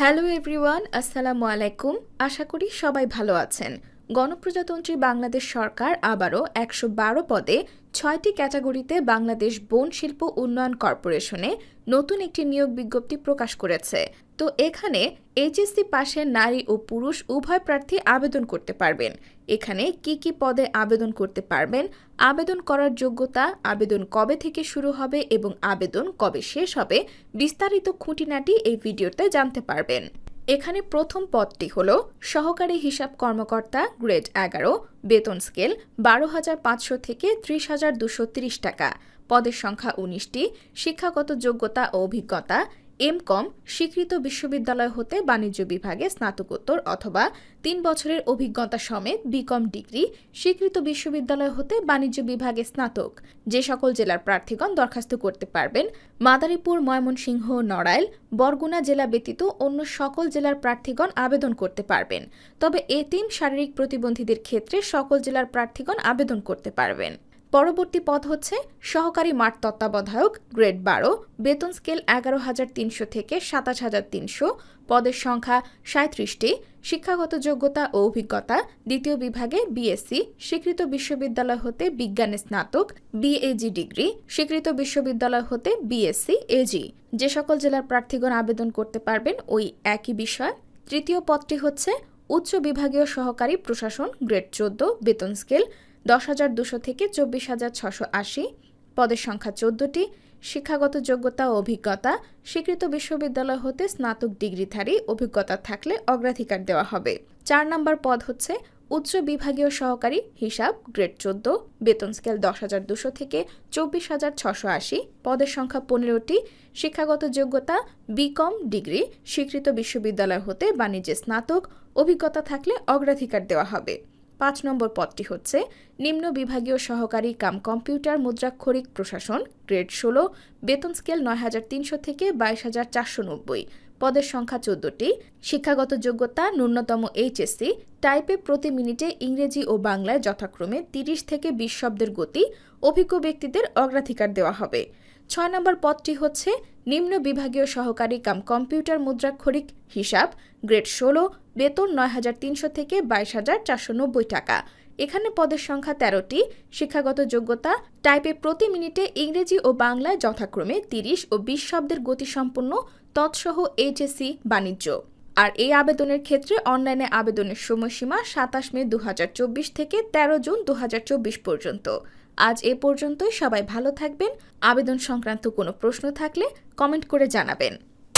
Hello everyone, আসসালামু আলাইকুম। আশা করি সবাই ভালো আছেন। গণপ্রজাতন্ত্রী বাংলাদেশ সরকার আবারও ১১২ পদে ৬টি ক্যাটাগরিতে বাংলাদেশ বন শিল্প উন্নয়ন কর্পোরেশনে নতুন একটি নিয়োগ বিজ্ঞপ্তি প্রকাশ করেছে। তো এখানে এইচএসসি পাশের নারী ও পুরুষ উভয় প্রার্থী আবেদন করতে পারবেন। এখানে কি কি পদে আবেদন করতে পারবেন, আবেদন করার যোগ্যতা, আবেদন কবে থেকে শুরু হবে এবং আবেদন কবে শেষ হবে, বিস্তারিত খুঁটিনাটি এই ভিডিওতে জানতে পারবেন। এখানে প্রথম পদটি হল সহকারী হিসাব কর্মকর্তা গ্রেড ১১, বেতন স্কেল ১২,৫০০ থেকে ৩০,২৩০ টাকা। পদের সংখ্যা ১৯টি। শিক্ষাগত যোগ্যতা ও অভিজ্ঞতা: এম.কম স্বীকৃত বিশ্ববিদ্যালয় হতে বাণিজ্য বিভাগে স্নাতকোত্তর অথবা ৩ বছরের অভিজ্ঞতা সমেত বি.কম ডিগ্রি স্বীকৃত বিশ্ববিদ্যালয় হতে বাণিজ্য বিভাগে স্নাতক। যে সকল জেলার প্রার্থীগণ দরখাস্ত করতে পারবেন: মাদারীপুর, ময়মনসিংহ, নড়াইল, বরগুনা জেলা ব্যতীত অন্য সকল জেলার প্রার্থীগণ আবেদন করতে পারবেন। তবে এতিম, শারীরিক প্রতিবন্ধীদের ক্ষেত্রে সকল জেলার প্রার্থীগণ আবেদন করতে পারবেন। পরবর্তী পদ হচ্ছে সহকারী মাঠ তত্ত্বাবধায়ক গ্রেড ১২, বেতন স্কেল ১১,৩০০ থেকে ২৭,৩০০। পদের সংখ্যা ৩৭টি। শিক্ষাগত যোগ্যতা ও অভিজ্ঞতা: দ্বিতীয় বিভাগে বিএসসি স্বীকৃত বিশ্ববিদ্যালয় হতে বিজ্ঞানে স্নাতক, বিএজি ডিগ্রি স্বীকৃত বিশ্ববিদ্যালয় হতে বিএসসি এজি। যে সকল জেলার প্রার্থীগণ আবেদন করতে পারবেন ওই একই বিষয়। তৃতীয় পদটি হচ্ছে উচ্চ বিভাগীয় সহকারী প্রশাসন গ্রেড ১৪, বেতন স্কেল ১০,২০০ থেকে ২৪,৬৮। পদের সংখ্যা ১৪টি। শিক্ষাগত যোগ্যতা ও অভিজ্ঞতা: স্বীকৃত বিশ্ববিদ্যালয় হতে স্নাতক ডিগ্রিধারী, অভিজ্ঞতা থাকলে অগ্রাধিকার দেওয়া হবে। ৪ নম্বর পদ হচ্ছে উচ্চ বিভাগীয় সহকারী হিসাব গ্রেড ১৪, বেতন স্কেল ১০,২০০ থেকে ২৪,৬৮। পদের সংখ্যা ১৫টি। শিক্ষাগত যোগ্যতা বি.কম ডিগ্রি স্বীকৃত বিশ্ববিদ্যালয় হতে বাণিজ্যে স্নাতক, অভিজ্ঞতা থাকলে অগ্রাধিকার দেওয়া হবে। ৫ নম্বর পদটি হচ্ছে নিম্ন বিভাগীয় সহকারী কাম কম্পিউটার মুদ্রাক্ষরিক প্রশাসন গ্রেড ১৬, বেতন স্কেল ৯,৩০০ থেকে ২২,৪৯০। পদের সংখ্যা ১৪টি। শিক্ষাগত যোগ্যতা ন্যূনতম এইচএসসি, টাইপে প্রতি মিনিটে ইংরেজি ও বাংলায় যথাক্রমে ৩০ থেকে ২০ শব্দের গতি, অভিজ্ঞ ব্যক্তিদের অগ্রাধিকার দেওয়া হবে। ৬ নম্বর পদটি হচ্ছে নিম্ন বিভাগীয় সহকারী কাম কম্পিউটার মুদ্রাক্ষরিক হিসাব গ্রেড ১৬, বেতন ৯,৩০০ থেকে ২২,৪৯০ টাকা। এখানে পদের সংখ্যা ১৩টি। শিক্ষাগত যোগ্যতা টাইপে প্রতি মিনিটে ইংরেজি ও বাংলায় যথাক্রমে ৩০ ও ২০ শব্দের গতিসম্পন্ন তৎসহ এইচএসসি বাণিজ্য। আর এই আবেদনের ক্ষেত্রে অনলাইনে আবেদনের সময়সীমা ২৭ মে ২০২৪ থেকে ১৩ জুন ২০২৪ পর্যন্ত। আজ এ পর্যন্তই। সবাই ভালো থাকবেন। আবেদন সংক্রান্ত কোনো প্রশ্ন থাকলে কমেন্ট করে জানাবেন।